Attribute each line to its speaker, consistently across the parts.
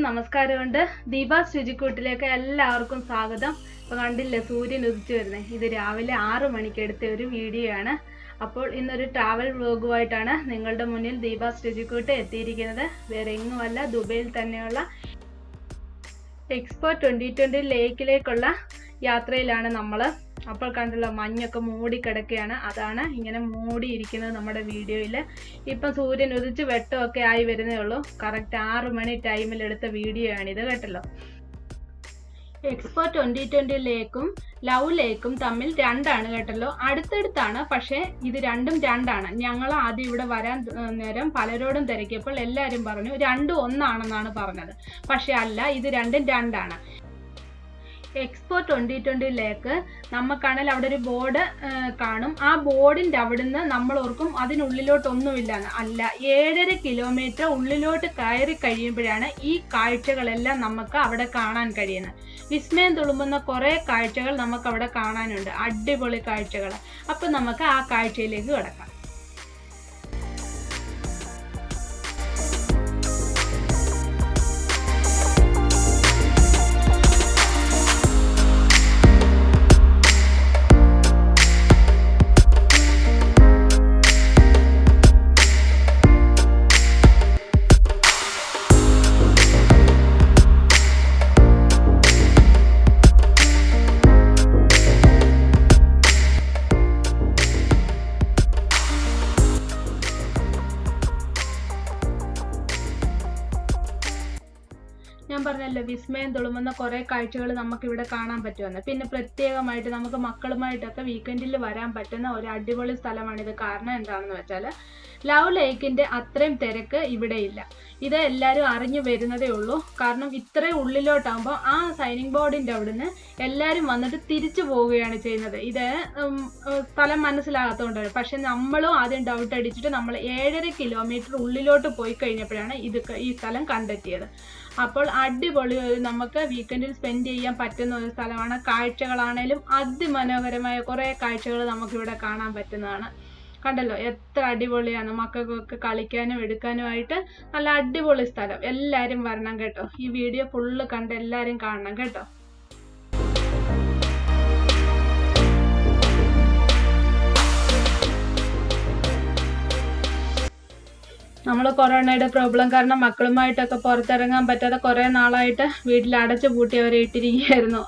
Speaker 1: നമസ്കാരമുണ്ട്. ദീപാസ് രുചിക്കൂട്ടിലേക്ക് എല്ലാവർക്കും സ്വാഗതം. ഇപ്പൊ കണ്ടില്ലേ സൂര്യൻ ഉദിച്ചു വരുന്നത്. ഇത് രാവിലെ 6 മണിക്ക് എടുത്ത ഒരു വീഡിയോ ആണ്. അപ്പോൾ ഇന്നൊരു ട്രാവൽ വ്ലോഗുമായിട്ടാണ് നിങ്ങളുടെ മുന്നിൽ ദീപാസ് രുചിക്കൂട്ട് എത്തിയിരിക്കുന്നത്. വേറെ എങ്ങുമല്ല, ദുബൈയിൽ തന്നെയുള്ള എക്സ്പോ 2020 ലേക്കിലേക്കുള്ള യാത്രയിലാണ് നമ്മൾ. അപ്പോൾ കണ്ടല്ലോ മഞ്ഞൊക്കെ മൂടി കിടക്കുകയാണ്. അതാണ് ഇങ്ങനെ മൂടിയിരിക്കുന്നത് നമ്മുടെ വീഡിയോയിൽ. ഇപ്പം സൂര്യൻ ഉദിച്ച് വെട്ടമൊക്കെ ആയി വരുന്നേ ഉള്ളൂ. കറക്റ്റ് 6 മണി ടൈമിൽ എടുത്ത വീഡിയോ ആണിത് കേട്ടല്ലോ. എക്സ്പോ 2020 ലേക്കും ലവ് ലേക്കും തമ്മിൽ രണ്ടാണ് കേട്ടല്ലോ. അടുത്തടുത്താണ്, പക്ഷേ ഇത് രണ്ടും രണ്ടാണ്. ഞങ്ങൾ ആദ്യം ഇവിടെ വരാൻ നേരം പലരോടും തിരക്കിയപ്പോൾ എല്ലാവരും പറഞ്ഞു രണ്ടും ഒന്നാണെന്നാണ് പറഞ്ഞത്. പക്ഷെ അല്ല, ഇത് രണ്ടും രണ്ടാണ്. എക്സ്പോ 2020 ലേക്ക് നമുക്കാണെങ്കിൽ അവിടെ ഒരു ബോർഡ് കാണും. ആ ബോർഡിൻ്റെ അവിടുന്ന് നമ്മൾ ഓർക്കും അതിനുള്ളിലോട്ടൊന്നുമില്ലാന്ന്. അല്ല, 7.5 കിലോമീറ്റർ ഉള്ളിലോട്ട് കയറി കഴിയുമ്പോഴാണ് ഈ കാഴ്ചകളെല്ലാം നമുക്ക് അവിടെ കാണാൻ കഴിയുന്നത്. വിസ്മയം തുളുമ്പുന്ന കുറേ കാഴ്ചകൾ നമുക്ക് അവിടെ കാണാനുണ്ട്, അടിപൊളി കാഴ്ചകൾ. അപ്പം നമുക്ക് ആ കാഴ്ചയിലേക്ക് കിടക്കാം. ഞാൻ പറഞ്ഞല്ലോ വിസ്മയം തുളുമ്പുന്ന കുറേ കാഴ്ചകൾ നമുക്കിവിടെ കാണാൻ പറ്റുമെന്ന്. പിന്നെ പ്രത്യേകമായിട്ട് നമുക്ക് മക്കളുമായിട്ടൊക്കെ വീക്കെൻഡിൽ വരാൻ പറ്റുന്ന ഒരു അടിപൊളി സ്ഥലമാണിത്. കാരണം എന്താണെന്ന് വെച്ചാൽ ലവ് ലേക്കിൻ്റെ അത്രയും തിരക്ക് ഇവിടെ ഇല്ല. ഇത് എല്ലാവരും അറിഞ്ഞു വരുന്നതേ ഉള്ളൂ. കാരണം ഇത്രയും ഉള്ളിലോട്ടാകുമ്പോൾ ആ സൈനിങ് ബോർഡിൻ്റെ അവിടുന്ന് എല്ലാവരും വന്നിട്ട് തിരിച്ചു പോവുകയാണ് ചെയ്യുന്നത്. ഇത് സ്ഥലം മനസ്സിലാകാത്തതുകൊണ്ടാണ്. പക്ഷെ നമ്മളും ആദ്യം ഡൗട്ട് അടിച്ചിട്ട് നമ്മൾ 7.5 കിലോമീറ്റർ ഉള്ളിലോട്ട് പോയി കഴിഞ്ഞപ്പോഴാണ് ഈ സ്ഥലം കണ്ടെത്തിയത്. അപ്പോൾ അടിപൊളി നമുക്ക് വീക്കെൻഡിൽ സ്പെൻഡ് ചെയ്യാൻ പറ്റുന്ന ഒരു സ്ഥലമാണ്. കാഴ്ചകളാണേലും അതിമനോഹരമായ കുറേ കാഴ്ചകൾ നമുക്കിവിടെ കാണാൻ പറ്റുന്നതാണ്. കണ്ടല്ലോ എത്ര അടിപൊളിയാണ്. മക്കൾക്കൊക്കെ കളിക്കാനും എടുക്കാനുമായിട്ട് നല്ല അടിപൊളി സ്ഥലം. എല്ലാവരും വരണം കേട്ടോ. ഈ വീഡിയോ ഫുള്ള് കണ്ട് എല്ലാവരും കാണണം കേട്ടോ. നമ്മൾ കൊറോണയുടെ പ്രോബ്ലം കാരണം മക്കളുമായിട്ടൊക്കെ പുറത്തിറങ്ങാൻ പറ്റാതെ കുറേ നാളായിട്ട് വീട്ടിൽ അടച്ചു പൂട്ടി അവരെ ഇട്ടിരിക്കുകയായിരുന്നു.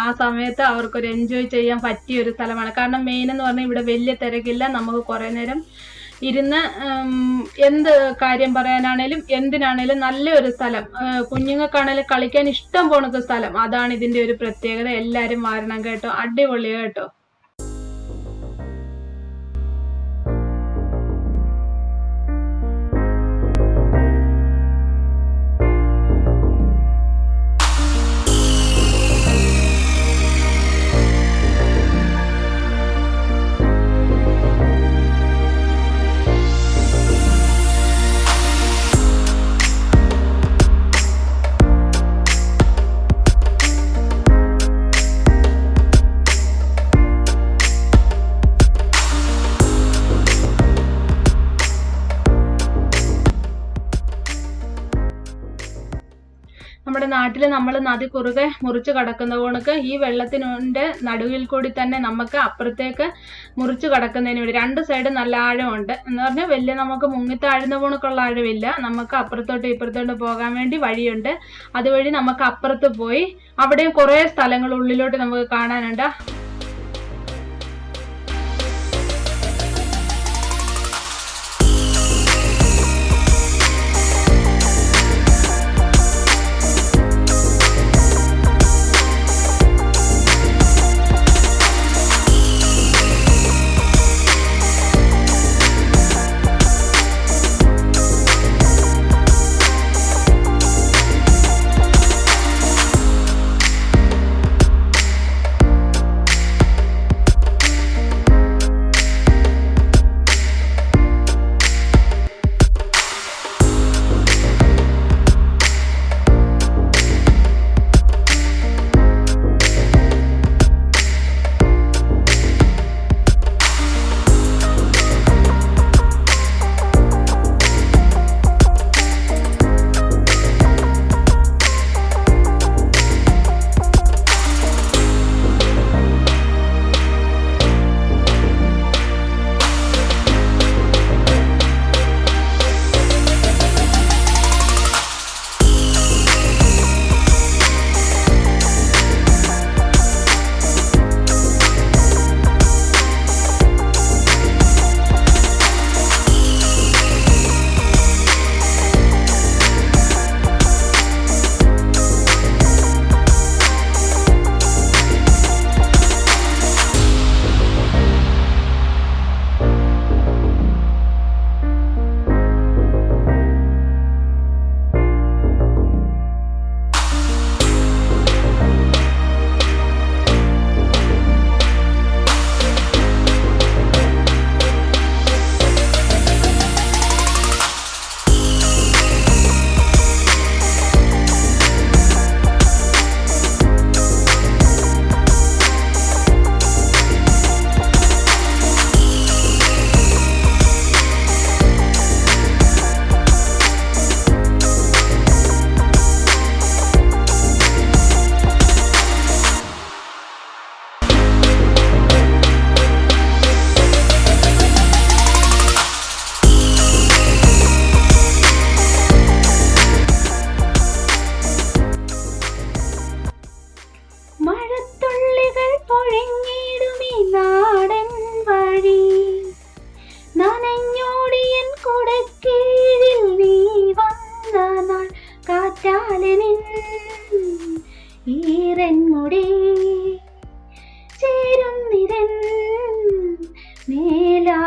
Speaker 1: ആ സമയത്ത് അവർക്കൊരു എൻജോയ് ചെയ്യാൻ പറ്റിയ ഒരു സ്ഥലമാണ്. കാരണം മെയിൻ എന്ന് പറഞ്ഞാൽ ഇവിടെ വലിയ തിരക്കില്ല. നമുക്ക് കുറേ നേരം ഇരുന്ന് എന്ത് കാര്യം പറയാനാണേലും എന്തിനാണേലും നല്ലൊരു സ്ഥലം. കുഞ്ഞുങ്ങൾക്കാണേലും കളിക്കാൻ ഇഷ്ടം പോണക്ക് സ്ഥലം. അതാണ് ഇതിൻ്റെ ഒരു പ്രത്യേകത. എല്ലാവരും വരണം കേട്ടോ. അടിപൊളിയാണ് കേട്ടോ. നമ്മുടെ നാട്ടിൽ നമ്മൾ നദി കുറുകെ മുറിച്ച് കടക്കുന്ന കണക്ക് ഈ വെള്ളത്തിൻ്റെ നടുവിൽ കൂടി തന്നെ നമുക്ക് അപ്പുറത്തേക്ക് മുറിച്ച് കടക്കുന്നതിന് വേണ്ടി 2 സൈഡ് നല്ല ആഴമുണ്ട്. എന്ന് പറഞ്ഞാൽ വലിയ നമുക്ക് മുങ്ങിത്താഴുന്ന കണക്കുള്ള ആഴമില്ല. നമുക്ക് അപ്പുറത്തോട്ട് ഇപ്പുറത്തോട്ട് പോകാൻ വേണ്ടി വഴിയുണ്ട്. അതുവഴി നമുക്ക് അപ്പുറത്ത് പോയി അവിടെയും കുറേ സ്ഥലങ്ങൾ ഉള്ളിലോട്ട് നമുക്ക് കാണാനുണ്ട്.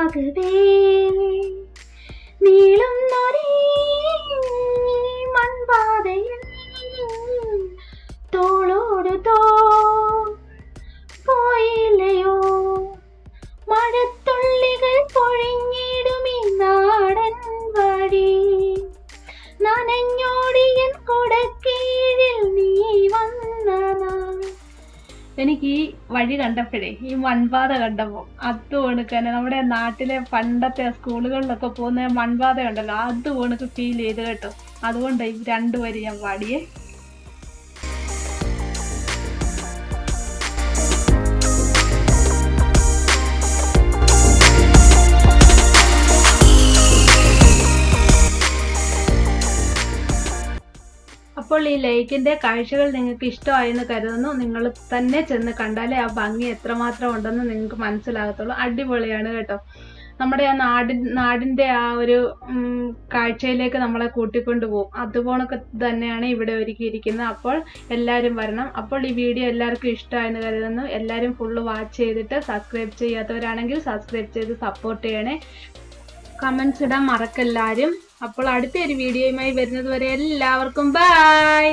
Speaker 1: ആകവേ നീളുന്നൊരേ മൺപാതയിൽ തോളോട് തോൾ പോയില്ലയോ മഴത്തുള്ളികൾ പൊഴിഞ്ഞിടുമീ നാടൻ വഴി നനഞ്ഞോടിയൻ കുടക്കീഴിൽ നീ വന്നതാ. എനിക്ക് ഈ വഴി കണ്ടപ്പോഴേ ഈ മൺപാത കണ്ടപ്പോൾ അത് കണക്കന്നെ നമ്മുടെ നാട്ടിലെ പണ്ടത്തെ സ്കൂളുകളിലൊക്കെ പോകുന്ന മൺപാത ഉണ്ടല്ലോ അത് കണക്ക് ഫീൽ ചെയ്ത് കേട്ടോ. അതുകൊണ്ട് ഈ 2 വരി ഞാൻ പാടിയേ. അപ്പോൾ ഈ ലേക്കിന്റെ കാഴ്ചകൾ നിങ്ങൾക്ക് ഇഷ്ടമായെന്ന് കരുതുന്നു. നിങ്ങൾ തന്നെ ചെന്ന് കണ്ടാലേ ആ ഭംഗി എത്രമാത്രം ഉണ്ടെന്ന് നിങ്ങൾക്ക് മനസ്സിലാകത്തുള്ളൂ. അടിപൊളിയാണ് കേട്ടോ. നമ്മുടെ ആ നാടിന്റെ ആ ഒരു കാഴ്ചയിലേക്ക് നമ്മളെ കൂട്ടിക്കൊണ്ടു പോകും. അതുപോലൊക്കെ തന്നെയാണ് ഇവിടെ ഒരുക്കിയിരിക്കുന്നത്. അപ്പോൾ എല്ലാവരും വരണം. അപ്പോൾ ഈ വീഡിയോ എല്ലാവർക്കും ഇഷ്ടമായെന്ന് കരുതുന്നു. എല്ലാവരും ഫുള്ള് വാച്ച് ചെയ്തിട്ട് സബ്സ്ക്രൈബ് ചെയ്യാത്തവരാണെങ്കിൽ സബ്സ്ക്രൈബ് ചെയ്ത് സപ്പോർട്ട് ചെയ്യണേ. കമൻസ് ഇടാൻ മറക്കെല്ലാവരും. അപ്പോൾ അടുത്ത ഒരു വീഡിയോയുമായി വരുന്നത് വരെ എല്ലാവർക്കും ബൈ.